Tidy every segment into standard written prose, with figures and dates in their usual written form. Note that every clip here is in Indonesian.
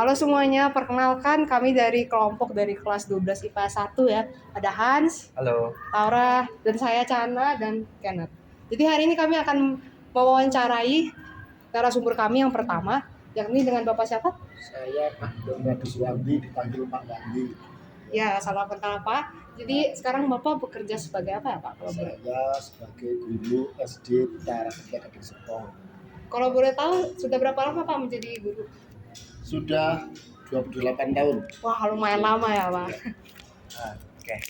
Halo semuanya, perkenalkan kami dari kelompok dari kelas 12 IPA 1 ya. Ada Hans, Halo. Laura, dan saya Chana dan Kenneth. Jadi hari ini kami akan mewawancarai narasumber kami yang pertama, yakni dengan Bapak siapa? Saya Pak Donald Suwandi, dipanggil Pak Wandi. Ya, salam kenal Pak. Jadi sekarang Bapak bekerja sebagai apa ya Pak? Saya sebagai guru SD Taraketia Kadin Serpong. Kalau boleh tahu, sudah berapa lama Pak menjadi guru? Sudah 28 tahun. Wah, lumayan lama ya Pak. Oke.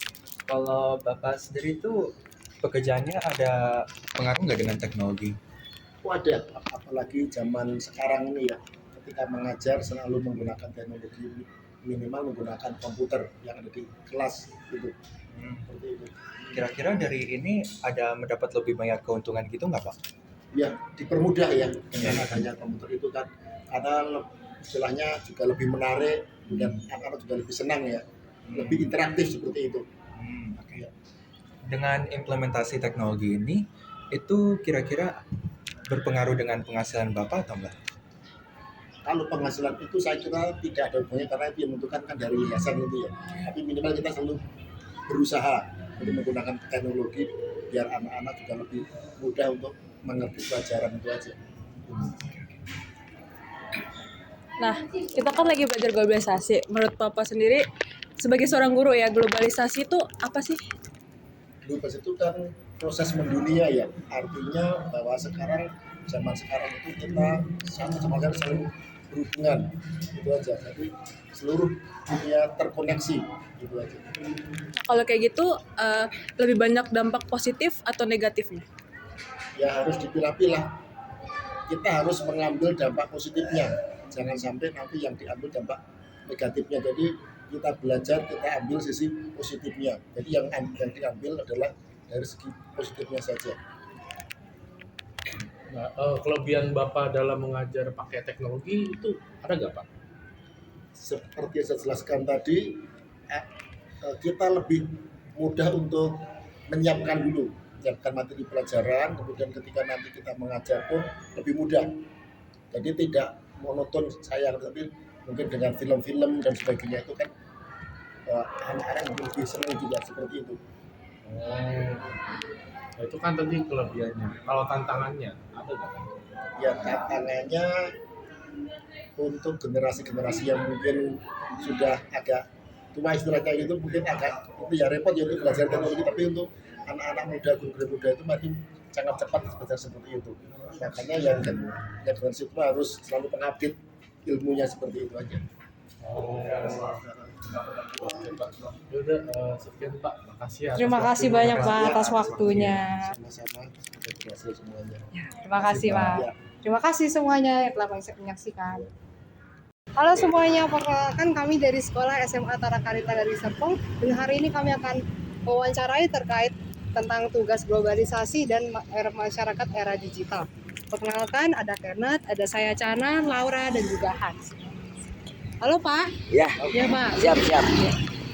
Kalau Bapak sendiri itu pekerjaannya ada pengaruh nggak dengan teknologi? Ada, apalagi zaman sekarang ini ya, ketika mengajar selalu menggunakan teknologi, minimal menggunakan komputer yang ada di kelas gitu. Seperti itu. Kira-kira dari ini ada mendapat lebih banyak keuntungan gitu nggak Pak? Ya, dipermudah ya dengan adanya komputer itu kan, karena istilahnya juga lebih menarik dan anak-anak juga lebih senang ya, lebih interaktif seperti itu. Oke. Dengan implementasi teknologi ini, itu kira-kira berpengaruh dengan penghasilan Bapak atau enggak? Kalau penghasilan itu saya kira tidak ada hubungannya karena itu yang menentukan kan dari yayasan itu ya. Tapi minimal kita selalu berusaha untuk menggunakan teknologi biar anak-anak juga lebih mudah untuk mengerti pelajaran itu aja. Nah, kita kan lagi belajar globalisasi. Menurut Papa sendiri, sebagai seorang guru ya, globalisasi itu apa sih? Globalisasi itu kan proses mendunia ya. Artinya bahwa zaman sekarang itu kita satu sama lain saling berhubungan. Itu aja. Jadi seluruh dunia terkoneksi. Itu aja. Kalau kayak gitu, lebih banyak dampak positif atau negatifnya? Ya harus dipilah-pilah. Kita harus mengambil dampak positifnya. Jangan sampai nanti yang diambil dampak negatifnya. Jadi kita belajar, kita ambil sisi positifnya. Jadi yang diambil adalah dari segi positifnya saja. Nah, kelebihan Bapak dalam mengajar pakai teknologi itu ada nggak Pak? Seperti yang saya jelaskan tadi, kita lebih mudah untuk menyiapkan materi pelajaran, kemudian ketika nanti kita mengajar pun lebih mudah. Jadi tidak monoton saya, tapi mungkin dengan film-film dan sebagainya itu kan anak-anak lebih senang juga seperti itu. Nah, itu kan tadi kelebihannya. Kalau tantangannya ada nggak Pak? Ya tantangannya untuk generasi-generasi yang mungkin sudah agak tua istilahnya itu mungkin agak itu ya repot ya untuk belajar teknologi, tapi untuk anak-anak muda, guru-guru muda itu masih sangat cepat belajar seperti itu. Makanya yang generasi itu harus selalu mengupdate ilmunya seperti itu aja. Oke Pak. Yaudah, sekian Pak. Makasih ya. Terima kasih banyak Pak atas waktunya. Sama-sama, terima kasih semuanya. Terima kasih Pak. Ya. Terima kasih semuanya yang telah menyaksikan. Halo semuanya, perkenalkan kami dari sekolah SMA Tarakarita dari Serpong. Dan hari ini kami akan mewawancarai terkait tentang tugas globalisasi dan masyarakat era digital. Perkenalkan, ada Kenneth, ada saya Chana, Laura, dan juga Hans. Halo Pak. Ya, Ya Pak. siap.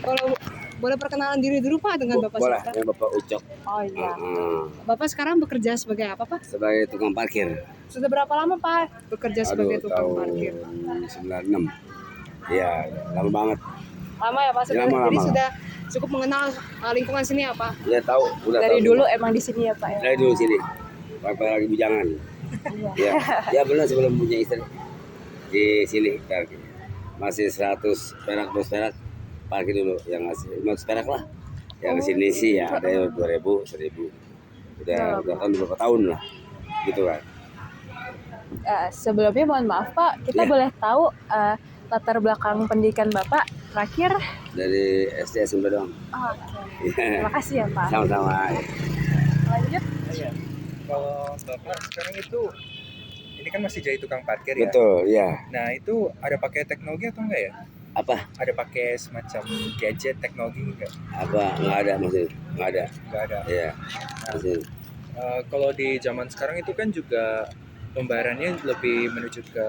Kalau boleh perkenalan diri dulu Pak dengan Bapak Boleh, siapa? dengan Bapak Ucok. Oh iya. Bapak sekarang bekerja sebagai apa Pak? Sebagai tukang parkir. Sudah berapa lama Pak bekerja sebagai tukang tahun parkir? 96. Ya, lama banget. Lama ya Pak sebenarnya. Lama. Jadi sudah cukup mengenal lingkungan sini ya Pak? Ya tahu, udah Dari tahu. dulu emang di sini ya Pak ya? Dari dulu sini. Bapak lagi bujangan. Ya benar sebelum punya istri di sini parkir. Masih 100 perak, 200 perak parkir dulu yang masih 500 perak lah. Yang sini sih ya ada yang 2000, 1000. Udah tahun berapa tahun lah. Gitu kan. Sebelumnya mohon maaf Pak, kita Ya. boleh tahu latar belakang pendidikan Bapak terakhir? Dari SD SMP doang. Oke. Terima kasih ya Pak. Sama-sama. Lanjut. Kalau Bapak sekarang itu, ini kan masih jadi tukang parkir ya? Betul, ya. Nah itu ada pakai teknologi atau enggak ya? Apa? Ada pakai semacam gadget teknologi enggak? Apa? Nggak ada maksudnya? Nggak ada. Enggak ada. Iya. Maksudnya. Kalau di zaman sekarang itu kan juga pembayarannya lebih menuju ke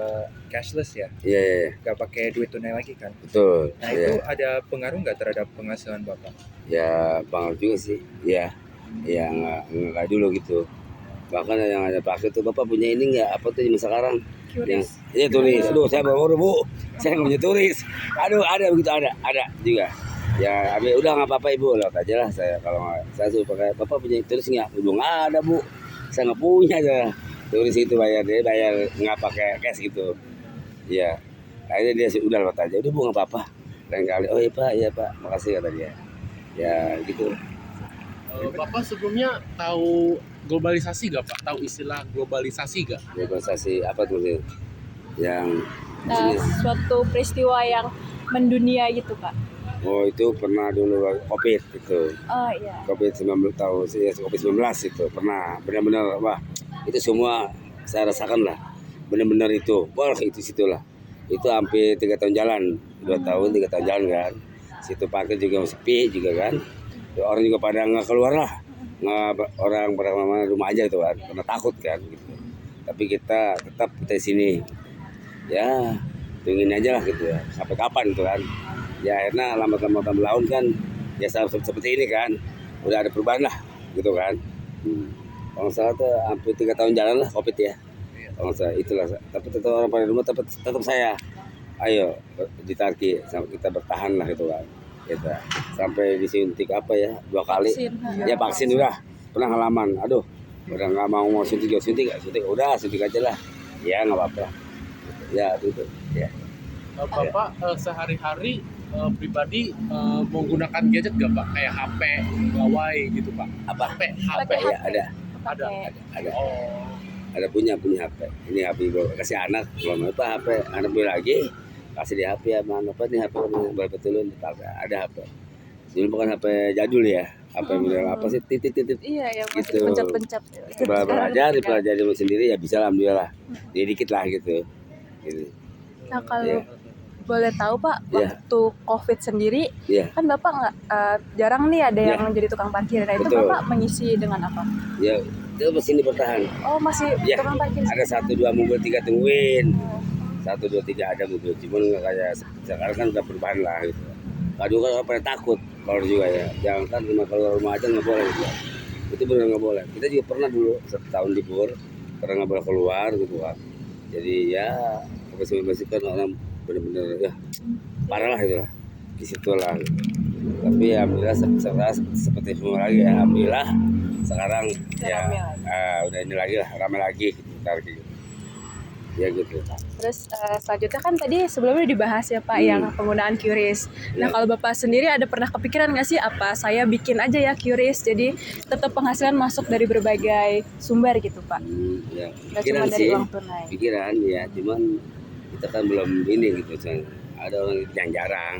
cashless ya, Iya. nggak pakai duit tunai lagi kan. Betul. Nah Iya. itu ada pengaruh nggak terhadap penghasilan Bapak? Ya pengaruh juga sih. Iya. Ya nggak dulu gitu. Bahkan yang ada parkir tuh, Bapak punya ini nggak? Apa tuh zaman sekarang? Yang, Curious. iya turis. Aduh, saya baru Bu. Saya nggak punya turis. Aduh, ada begitu, ada juga. Ya, udah nggak apa-apa Ibu, lewat aja lah saya. Kalau nggak, saya suruh pakai. Bapak punya turis nggak? Ibu nggak ada Bu. Saya nggak punya aja. Turis itu bayar nggak pakai cash gitu. Iya. Akhirnya dia udah lewat aja. Udah Bu nggak apa-apa. Lain kali, oh iya Pak, makasih kata dia. Ya gitu. Bapak sebelumnya tahu globalisasi gak Pak? Tahu istilah globalisasi gak? Negosiasi apa tuh Lin? Yang Nah, jenis. suatu peristiwa yang mendunia gitu Pak. Oh itu pernah dulu COVID itu. Oh iya. COVID-19 tahu sih, COVID-19 itu pernah benar-benar wah itu semua saya rasakan lah benar-benar itu wah itu situlah itu hampir 3 tahun jalan 2 tahun 3 tahun jalan kan situ parkir juga sepi juga kan orang juga pada nggak keluar lah nggak orang pada rumah aja itu kan karena takut kan gitu tapi kita tetap di sini ya tungguin aja lah gitu ya sampai kapan itu kan ya akhirnya lambat laun kan ya seperti ini kan udah ada perubahan lah gitu kan kalau nggak salah tuh hampir 3 tahun jalan lah COVID ya kalau nggak salah itulah tapi tetap orang pada rumah tetap saya ayo ditarki sampai kita bertahan lah gitu kan kita sampai disuntik apa ya 2 kali Vaksin. ya vaksin udah pernah halaman aduh udah nggak mau suntik udah suntik aja lah ya nggak apa-apa ya itu ya Bapak sehari-hari pribadi menggunakan gadget gak Pak? Kayak HP, gawai gitu Pak? apa HP. ya ada Ada. ada Oh, ada punya HP ini HP kasih anak belum apa HP anak beli lagi kasih di HP ya mana apa nih HP berapa tulun ada HP ini bukan HP jadul ya HP model apa sih titit Iya, yang masih Gitu. pencet-pencet. belajar sendiri ya bisa alhamdulillah dikit lah gitu. Nah, kalau Iya. boleh tahu Pak, Iya. waktu COVID sendiri, Iya. kan Bapak nggak jarang nih ada yang Iya. jadi tukang parkir. Nah, itu Betul. Bapak mengisi dengan apa? Ya itu mesin bertahan Oh, masih Iya. tukang parkir. ada 1 2 mobil 3 tungguin 1 2 3 ada mobil cuman nggak kayak sekarang kan udah perubahan lah gitu kadang kan orang pada takut kalau juga ya jangan kan cuma keluar rumah aja nggak boleh gitu itu benar nggak boleh kita juga pernah dulu setahun libur karena nggak boleh keluar gitu kan jadi ya masih kan orang benar-benar ya parah lah gitu lah di situ lah tapi ya alhamdulillah seperti semua lagi ya alhamdulillah sekarang Udah ya rame lagi. udah ini lagi lah ramai lagi gitu, ya gitu. Terus selanjutnya kan tadi sebelumnya dibahas ya Pak yang penggunaan QRIS. Nah, Ya. kalau Bapak sendiri ada pernah kepikiran nggak sih apa saya bikin aja ya QRIS jadi tetap penghasilan masuk dari berbagai sumber gitu Pak? Ya Nggak cuma dari uang tunai. pikiran ya cuman kita kan belum ini gitu kan ada orang yang jarang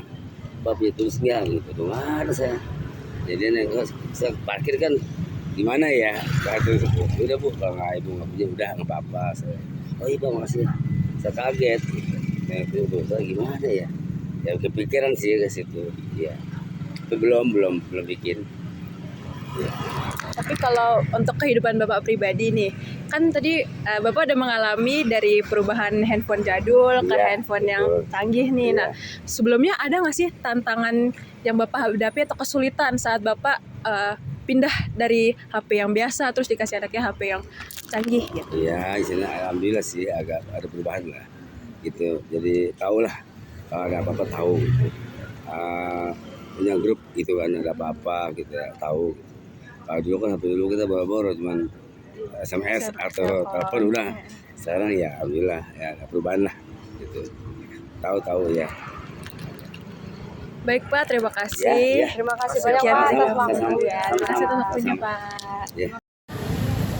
Bapak punya tulis nggak gitu tuh ada saya jadi saya parkir kan gimana ya udah Bu kalau nggak ibu nggak punya udah nggak apa-apa saya oh iya Pak makasih saya kaget ya itu saya gimana ya kepikiran sih ke situ ya tapi belum bikin ya. Tapi kalau untuk kehidupan Bapak pribadi nih, kan tadi Bapak udah mengalami dari perubahan handphone jadul ke Iya, handphone yang betul. canggih nih. Iya. Nah, sebelumnya ada nggak sih tantangan yang Bapak hadapi atau kesulitan saat Bapak pindah dari HP yang biasa terus dikasih anaknya HP yang canggih gitu? Iya, isinya alhamdulillah sih agak ada perubahan lah, gitu. Jadi tahulah kalau ada apa-apa tahu. Gitu. Punya grup gitu kan ada apa-apa gitu ya, tahu. Gitu. Kalau dulu kan HP dulu kita bawa-bawa cuman SMS atau telepon udah. Sekarang ya alhamdulillah ya ada perubahan lah, gitu. Tahu ya. Baik Pak, terima kasih. Ya, ya. Terima kasih Sekian, banyak Pak atas sama-sama. waktunya. Terima kasih atas waktunya Pak.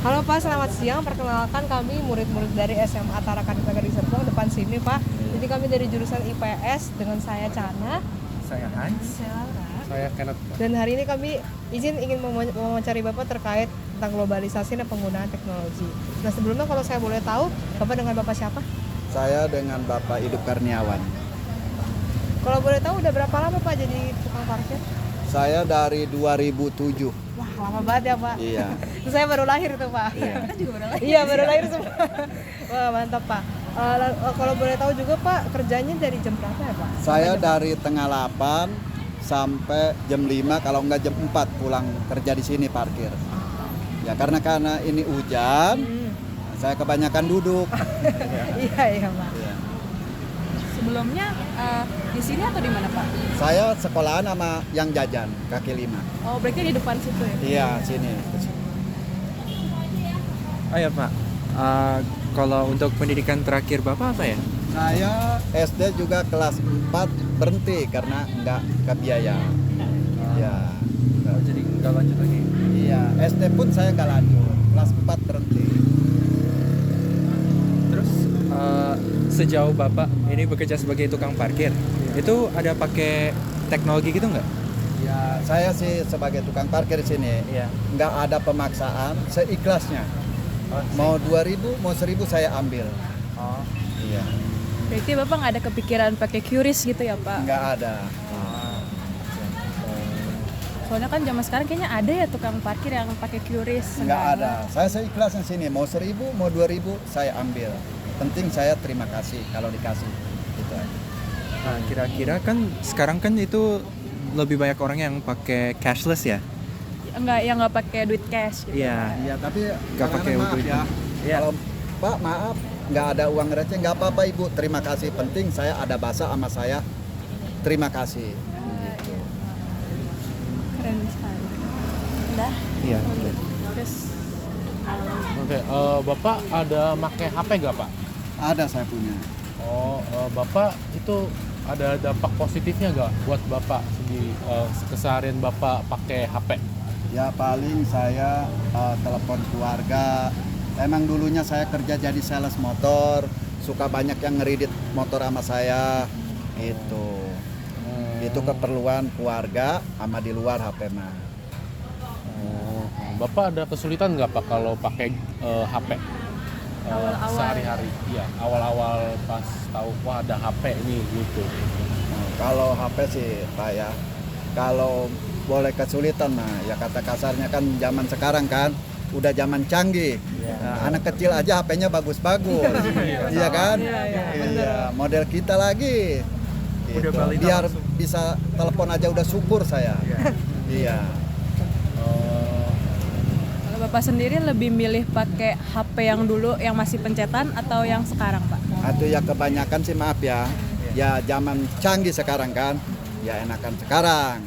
Halo Pak, selamat siang. Perkenalkan kami murid-murid dari SMA Tarakan Negeri Serpong depan sini Pak. Jadi kami dari jurusan IPS dengan saya Cana. Saya Hans. Saya Laura. saya Kenneth. Dan hari ini kami ingin mewawancari Bapak terkait tentang globalisasi dan penggunaan teknologi. Nah sebelumnya kalau saya boleh tahu, Bapak dengan Bapak siapa? Saya dengan Bapak Hidup Karniawan. Kalau boleh tahu udah berapa lama Pak jadi tukang parkir? Saya dari 2007. Wah lama banget ya Pak. Iya. Saya baru lahir tuh Pak. Iya. Iya baru lahir semua. Wah mantap Pak. Kalau boleh tahu juga Pak kerjanya dari jam berapa ya Pak? Saya dari tengah 8 sampai jam 5 kalau enggak jam 4 pulang kerja di sini parkir. Ya karena ini hujan, saya kebanyakan duduk. Iya Pak. Ya. Sebelumnya di sini atau di mana Pak? Saya sekolahan sama yang jajan kaki 5. Oh berarti di depan situ ya? Iya sini. Oh ya Pak, kalau untuk pendidikan terakhir Bapak apa ya? Saya SD juga kelas 4 berhenti karena nggak kebiaya. Ya. Jadi nggak lanjut lagi. Iya, SD pun saya nggak lanjut. Kelas 4 berhenti. Terus sejauh Bapak ini bekerja sebagai tukang parkir, itu ada pakai teknologi gitu nggak? Ya, saya sih sebagai tukang parkir di sini Iya. nggak ada pemaksaan, seikhlasnya. Mau 2.000, mau 1.000 saya ambil. Oh. Iya, Berarti Bapak nggak ada kepikiran pakai QRIS gitu ya Pak? nggak ada. Soalnya kan zaman sekarang kayaknya ada ya tukang parkir yang pakai QRIS. Nggak ada. Saya seikhlasnya sini. Mau 1.000, mau 2.000 saya ambil. Penting saya terima kasih kalau dikasih. Gitu aja. Nah, kira-kira kan sekarang kan itu lebih banyak orang yang pakai cashless ya? Enggak, yang nggak pakai duit cash gitu. Iya. Iya, tapi Nggak pakai maaf duit. ya. Iya. Kalau Pak maaf, nggak ada uang receh, nggak apa-apa Ibu. Terima kasih. Penting saya ada bahasa sama saya. Terima kasih. Gitu. Keren sekali. Udah. Iya. Terus Oke, Bapak ada pakai HP nggak Pak? Ada saya punya. Oh, Bapak itu ada dampak positifnya nggak buat Bapak sendiri keseharian Bapak pakai HP? Ya paling saya telepon keluarga. Emang dulunya saya kerja jadi sales motor, suka banyak yang ngeridit motor sama saya. Itu keperluan keluarga sama di luar HP mah. Oh, Bapak ada kesulitan nggak Pak kalau pakai HP Awal-awal. sehari-hari? Iya, awal-awal pas tahu wah ada HP ini gitu. Nah, kalau HP sih Pak ya, kalau boleh kesulitan nah ya kata kasarnya kan zaman sekarang kan udah zaman canggih. Nah, anak kecil aja HP-nya bagus-bagus. Iya kan? Iya, model kita lagi. Udah Gitu. balita Biar langsung. bisa telepon aja udah syukur saya. Iya. kalau Bapak sendiri lebih milih pakai HP yang dulu yang masih pencetan atau yang sekarang Pak? Atau ya kebanyakan sih maaf ya. Ya zaman canggih sekarang kan. Ya enakan sekarang.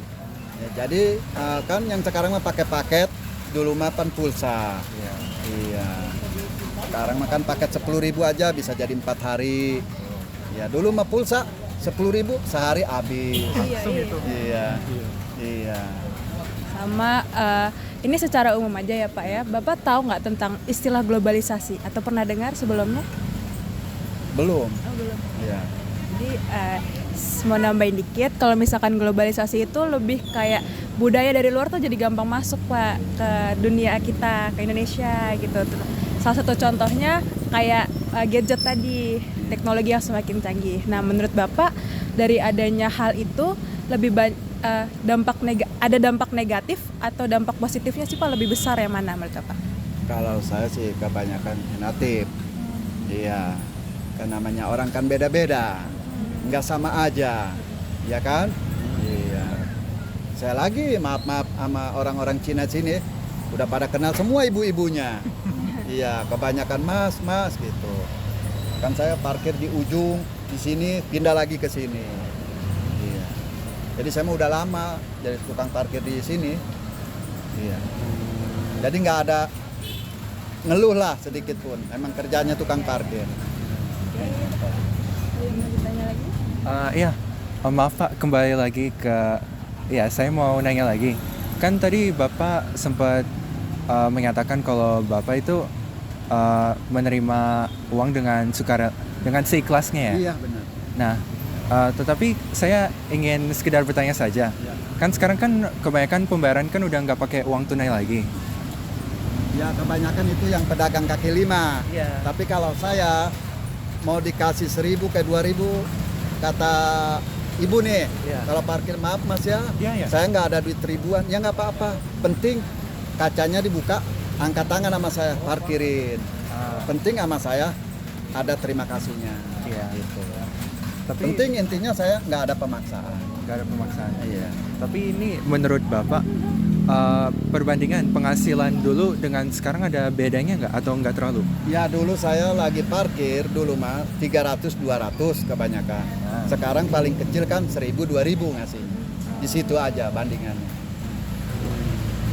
Ya, jadi kan yang sekarang mah pakai paket, dulu mah kan pulsa. Iya. Sekarang mah kan paket 10.000 aja bisa jadi 4 hari. Ya dulu mah pulsa 10.000 sehari habis. Iya. Iya. Sama ini secara umum aja ya Pak ya. Bapak tahu nggak tentang istilah globalisasi atau pernah dengar sebelumnya? Belum. Oh, belum. Iya. Jadi mau nambahin dikit, kalau misalkan globalisasi itu lebih kayak budaya dari luar tuh jadi gampang masuk Pak ke dunia kita, ke Indonesia gitu. Salah satu contohnya kayak gadget tadi, teknologi yang semakin canggih. Nah menurut Bapak dari adanya hal itu lebih ada dampak negatif atau dampak positifnya sih Pak lebih besar yang mana menurut Bapak? Kalau saya sih kebanyakan negatif. Iya. Kan namanya orang kan beda-beda. Nggak sama aja. Ya kan? Iya. Saya lagi maaf sama orang-orang Cina sini udah pada kenal semua ibu-ibunya. Iya, kebanyakan mas gitu. Kan saya parkir di ujung, di sini pindah lagi ke sini. Iya. Jadi saya mau udah lama jadi tukang parkir di sini. Iya. Jadi nggak ada ngeluh lah sedikit pun. Emang kerjanya tukang parkir. Iya, maaf Pak, kembali lagi ke, ya saya mau nanya lagi. Kan tadi Bapak sempat mengatakan kalau Bapak itu menerima uang dengan seikhlasnya ya. Iya benar. Nah, tetapi saya ingin sekedar bertanya saja. Kan sekarang kan kebanyakan pembayaran kan udah nggak pakai uang tunai lagi. Ya kebanyakan itu yang pedagang kaki 5. Iya. Tapi kalau saya mau dikasih 1.000 ke 2.000 kata ibu nih, Iya. kalau parkir maaf mas ya, Iya. saya nggak ada duit ribuan, ya nggak apa-apa. Penting kacanya dibuka, angkat tangan sama saya, parkirin. Penting sama saya ada terima kasihnya. Iya. Gitu. Tapi Penting intinya saya nggak ada pemaksaan. nggak ada pemaksaan. Iya. Tapi ini menurut Bapak perbandingan penghasilan dulu dengan sekarang ada bedanya nggak atau nggak terlalu? Ya dulu saya lagi parkir dulu mah 300-200 kebanyakan. Sekarang paling kecil kan 1.000-2.000 ngasih. Di situ aja bandingannya.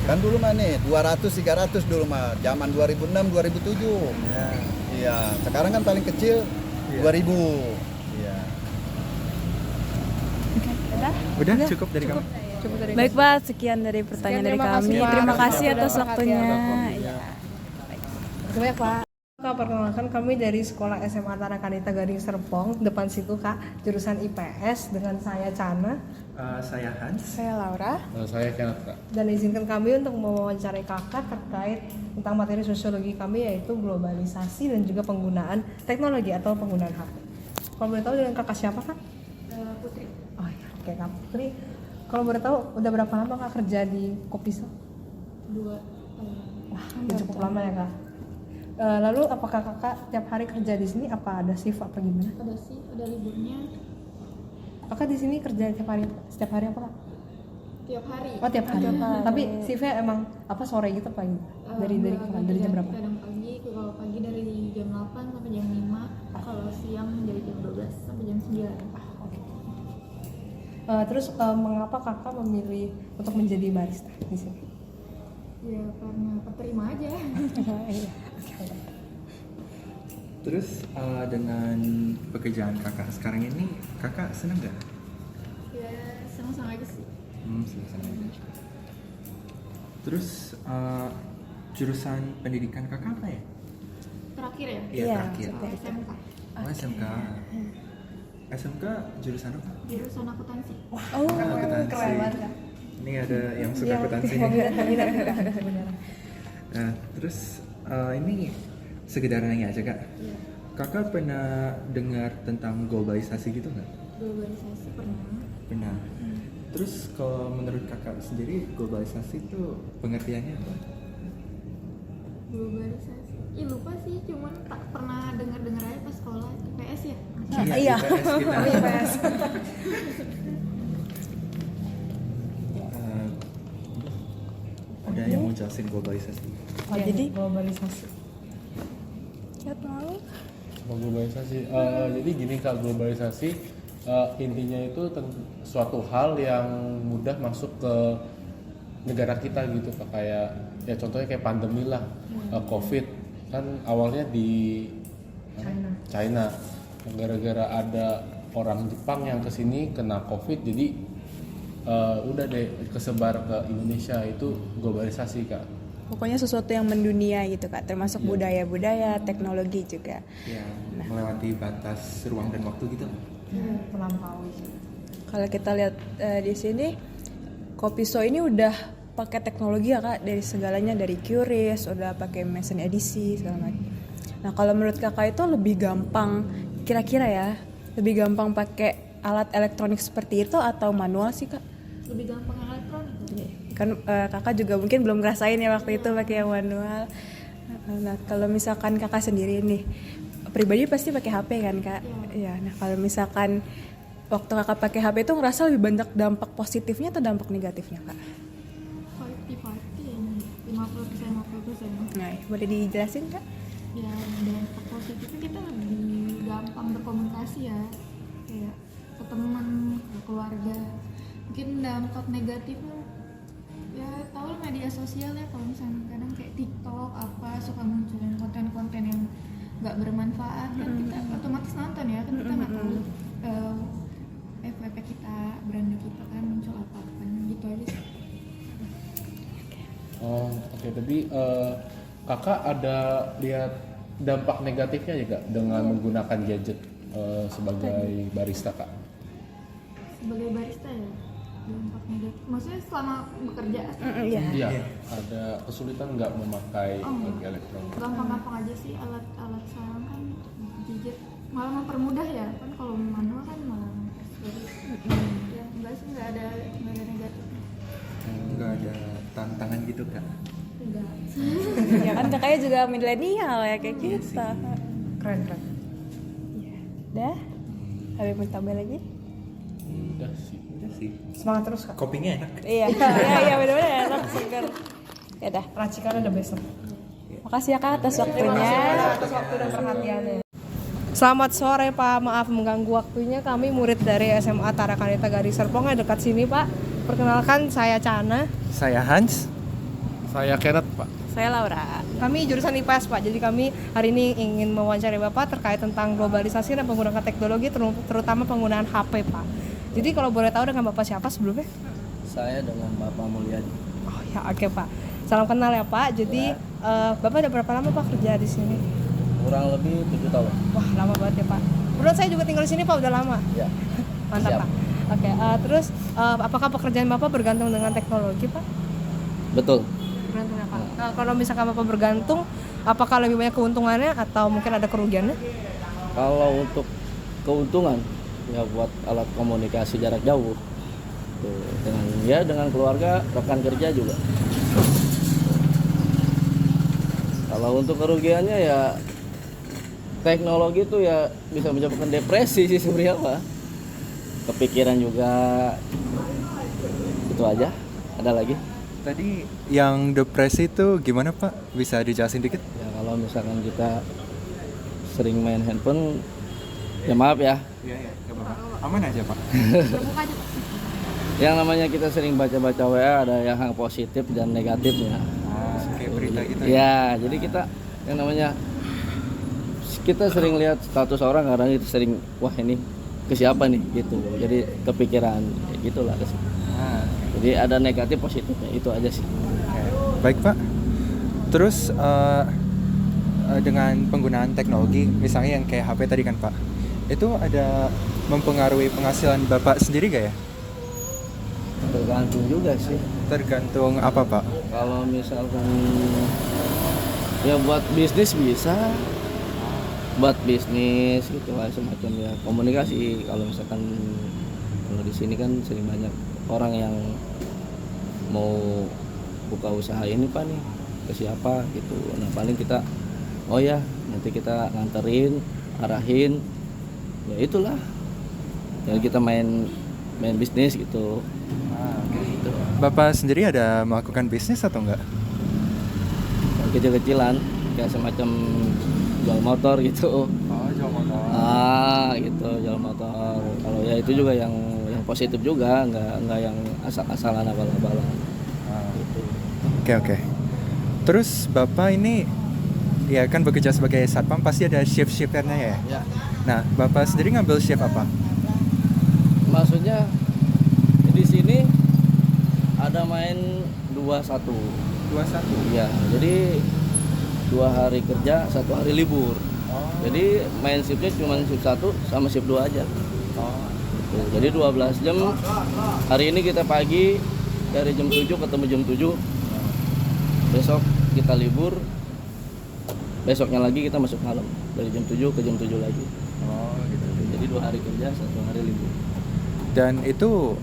Kan dulu mah nih 200-300 dulu mah zaman 2006-2007. Iya, sekarang kan paling kecil 2.000. Iya. Udah cukup dari kamu? Coba dari Baik Pak, sekian dari pertanyaan dari terima kasih, kami. Pak. Terima kasih Sudah atas waktunya. perhatian. Iya. Terima kasih, Pak. Kak, perkenalkan kami dari Sekolah SMA Tarakanita Gading Serpong, depan situ Kak, jurusan IPS dengan saya Chana. Saya Hans. Saya Laura. Saya Kenneth Kak. Dan izinkan kami untuk mewawancarai kakak terkait tentang materi sosiologi kami yaitu globalisasi dan juga penggunaan teknologi atau penggunaan HP. Kalau boleh tahu dengan kakak siapa Kak? Putri. Oh iya, oke Kak Putri. Kalau boleh tahu udah berapa lama Kak kerja di Kopiso? 2 Wah, udah cukup lama ya Kak. Lalu apakah kakak tiap hari kerja di sini? Apa ada shift apa gimana? ada sih, ada liburnya Kakak di sini kerja setiap hari apa Kak? tiap hari. Oh tiap hari. Tapi shiftnya emang apa sore gitu apa gitu? Dari jam berapa? Kadang pagi, kalau pagi dari jam 8 sampai jam 5. Kalau siang dari jam 12 sampai jam 9. Terus mengapa kakak memilih untuk menjadi barista di sini? Ya karena keterima aja. Iya. Terus dengan pekerjaan kakak sekarang ini, kakak senang nggak? Ya sama-sama aja sih. Senang aja. Terus jurusan pendidikan kakak apa ya? Terakhir ya? Iya, terakhir. SMK. Oh, SMK. SMK jurusan apa? Jurusan akuntansi. Oh, Akuntansi. keren banget Kak. Ini ada yang suka akuntansi nih. Benar. Nah, terus ini sekedar nanya aja kak. Iya. Kakak pernah dengar tentang globalisasi gitu nggak? Globalisasi pernah. Pernah. Terus kalau menurut kakak sendiri globalisasi itu pengertiannya apa? Globalisasi. Ih lupa sih, cuman tak pernah dengar-dengar aja pas sekolah IPS ya. Iya. IPS kita. IPS. Ada yang mau jelasin globalisasi? Oh, jadi globalisasi. Chat mau? Globalisasi. Jadi gini Kak, globalisasi intinya itu suatu hal yang mudah masuk ke negara kita gitu Kak. Kayak ya contohnya kayak pandemi lah, COVID kan awalnya di China. Gara-gara ada orang Jepang yang kesini kena COVID, jadi udah deh kesebar ke Indonesia. Itu globalisasi Kak. Pokoknya sesuatu yang mendunia gitu Kak, termasuk budaya-budaya, teknologi juga. Ya, melewati batas ruang dan waktu gitu. Melampaui. Kalau kita lihat di sini, Kopiso ini udah pakai teknologi ya Kak, dari segalanya, dari QRIS, udah pakai mesin edisi segala macam. Nah kalau menurut kakak itu lebih gampang, kira-kira ya, lebih gampang pakai alat elektronik seperti itu atau manual sih Kak? Lebih gampang yang elektronik. Kan kakak juga mungkin belum ngerasain ya waktu itu pakai yang manual. Nah kalau misalkan kakak sendiri nih, pribadi pasti pakai HP kan Kak? Iya. Nah kalau misalkan waktu kakak pakai HP itu ngerasa lebih banyak dampak positifnya atau dampak negatifnya Kak? 50-50 ya, 50%. Nah boleh dijelasin Kak? Ya dampak positifnya kita lebih gampang berkomunikasi ya, kayak ke teman, ke keluarga. Mungkin dampak negatifnya ya tahu lah media sosial ya, kalau misalnya kadang kayak TikTok apa suka munculin konten-konten yang nggak bermanfaat kan kita otomatis nonton ya, kan kita nggak tahu FYP kita, beranda kita kan muncul apa gitu aja sih. Oh oke. Tapi kakak ada lihat dampak negatifnya ya Kak dengan menggunakan gadget sebagai barista Kak? Sebagai barista ya dampak negatif, maksudnya selama bekerja Iya. Ada kesulitan nggak memakai elektronik? gampang-gampang aja sih, alat-alat sekarang kan gadget malah mempermudah ya kan, kalau manual kan malah mempersulit. Ya enggak sih, nggak ada negatifnya. Nggak ada tantangan gitu kak? Enggak. Ya kan kakaknya juga milenial ya kayak kita. Keren. Dah? Ada yang mau tambah lagi? Udah sih. Semangat terus Kak. Kopinya enak. Iya, iya benar-benar enak segar. Ya dah. Racikannya udah besok. Makasih ya Kak atas waktunya. Atas waktu dan perhatiannya. Selamat sore Pak, maaf mengganggu waktunya. Kami murid dari SMA Tarakanita Garis Serpong yang dekat sini Pak. Perkenalkan saya Cana. Saya Hans. Saya Kenneth, Pak. Saya Laura. Kami jurusan IPS Pak. Jadi kami hari ini ingin mewawancari Bapak terkait tentang globalisasi dan penggunaan teknologi terutama penggunaan HP Pak. Jadi kalau boleh tahu dengan Bapak siapa sebelumnya? Saya dengan Bapak Mulyadi. Oh ya oke Pak. Salam kenal ya Pak. Jadi Bapak udah berapa lama Pak kerja di sini? Kurang lebih 7 tahun. Wah lama banget ya Pak. Menurut saya juga tinggal di sini Pak udah lama. Ya. Mantap Siap. Pak. Oke, terus apakah pekerjaan Bapak bergantung dengan teknologi Pak? Betul. Bergantung ya Pak. Nah, kalau misalkan Bapak bergantung, apakah lebih banyak keuntungannya atau mungkin ada kerugiannya? Kalau untuk keuntungan ya buat alat komunikasi jarak jauh. Tuh, dengan keluarga, rekan kerja juga. Kalau untuk kerugiannya ya teknologi itu ya bisa menyebabkan depresi sih sebenarnya Pak. Kepikiran juga. Itu aja. Ada lagi? Tadi yang depresi itu gimana Pak? Bisa dijelasin dikit? Ya kalau misalkan kita sering main handphone, ya maaf ya. Iya, nggak apa-apa. Aman aja Pak. Yang namanya kita sering baca-baca WA ada yang positif dan negatifnya. Kayak berita gitu. Ya, jadi kita yang namanya kita sering lihat status orang kadang itu sering wah ini ke siapa nih gitu. Jadi kepikiran ya gitulah ke situ. Jadi ada negatif positifnya itu aja sih. Baik Pak. Terus dengan penggunaan teknologi, misalnya yang kayak HP tadi kan Pak, itu ada mempengaruhi penghasilan Bapak sendiri gak ya? Tergantung juga sih. Tergantung apa Pak? Kalau misalkan ya buat bisnis bisa, buat bisnis gitu lah semacam ya komunikasi. Kalau misalkan kalau di sini kan sering banyak orang yang mau buka usaha ini Pak nih ke siapa gitu. Nah paling kita oh ya nanti kita nganterin, arahin, ya itulah. Jadi kita main bisnis gitu. Gitu. Bapak sendiri ada melakukan bisnis atau enggak? Kecil-kecilan kayak semacam jual motor gitu. Oh, jual motor. Gitu jual motor. Kalau ya itu juga yang positif juga, nggak yang asal-asalan abal-abalan. Gitu. Oke. Terus Bapak ini ya kan bekerja sebagai satpam pasti ada shift-shifternya ya? Ya. Nah, Bapak sendiri ngambil shift apa? Maksudnya di sini ada main 2-1. 21. Ya, jadi 2 hari kerja, 1 hari libur. Jadi main shiftnya cuma shift 1 sama shift 2 aja. Gitu. Jadi 12 jam. Hari ini kita pagi dari jam 7 ketemu jam 7. Besok kita libur. Besoknya lagi kita masuk malam dari jam 7 ke jam 7 lagi. Gitu. Jadi 2 hari kerja, 1 hari libur. Dan itu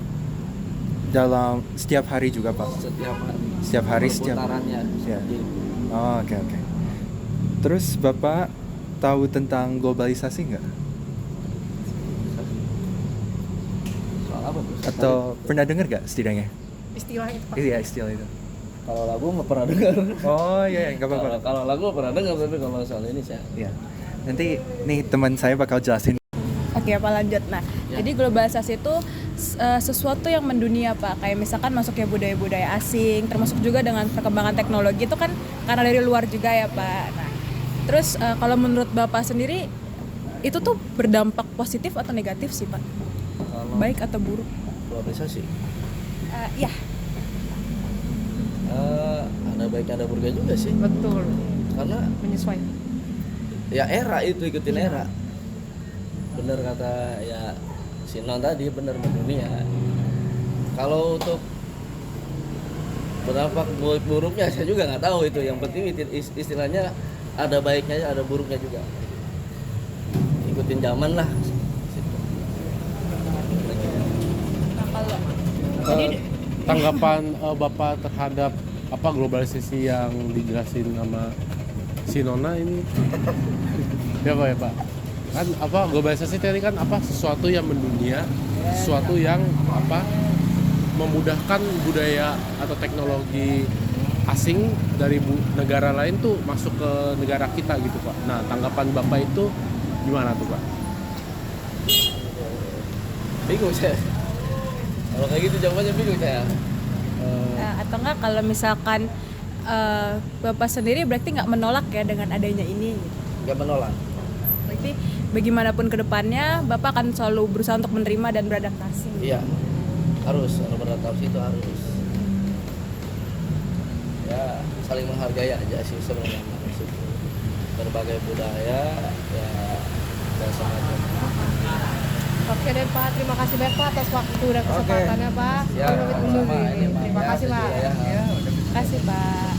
dalam setiap hari juga Pak? Setiap hari. Ya. Perputarannya. Seperti itu. Oke. Terus Bapak tahu tentang globalisasi nggak? Soal apa tuh? Atau pernah dengar nggak setidaknya? Istilah itu Pak. Iya, istilah itu. Kalau lagu nggak pernah dengar. Oh iya, nggak apa-apa. Kalau lagu nggak pernah dengar, tapi kalau soal ini saya. Iya. Nanti nih teman saya bakal jelasin. Oke, apa lanjut. Nah, jadi globalisasi itu sesuatu yang mendunia Pak. Kayak misalkan masuknya budaya-budaya asing, termasuk juga dengan perkembangan teknologi itu kan karena dari luar juga ya Pak. Nah, terus kalau menurut Bapak sendiri itu tuh berdampak positif atau negatif sih Pak? Kalau Baik atau buruk? globalisasi, Iya. ada baik ada buruknya juga sih. Betul. Karena Menyesuaikan. ya era itu ikutin era. Bener kata ya si Non tadi, bener mendunia. Kalau untuk berdampak buruknya saya juga nggak tahu itu. Yang penting istilahnya ada baiknya ada buruknya juga. Ikutin zaman lah. Nah, kalau Tanggapan Bapak terhadap apa globalisasi yang dijelasin sama si Nona ini? Ya Pak. Kan apa globalisasi tadi kan apa sesuatu yang mendunia sesuatu yang memudahkan budaya atau teknologi asing dari negara lain tuh masuk ke negara kita gitu Pak. Nah, tanggapan Bapak itu gimana tuh Pak? Bingung saya. Kalau kayak gitu jawabannya bingung saya. Atau enggak kalau misalkan Bapak sendiri berarti nggak menolak ya dengan adanya ini gitu. Nggak menolak. Berarti bagaimanapun ke depannya Bapak akan selalu berusaha untuk menerima dan beradaptasi. Iya. Harus, kalau beradaptasi itu harus. Ya, saling menghargai aja sih sebenarnya maksud berbagai budaya ya semacam. Oke deh Pak, terima kasih banyak Pak atas waktu dan kesempatannya Pak. Ya, Kami pamit undur sama-sama. diri. Ini, Pak. Terima Ya, kasih Pak. ya. Terima kasih Pak.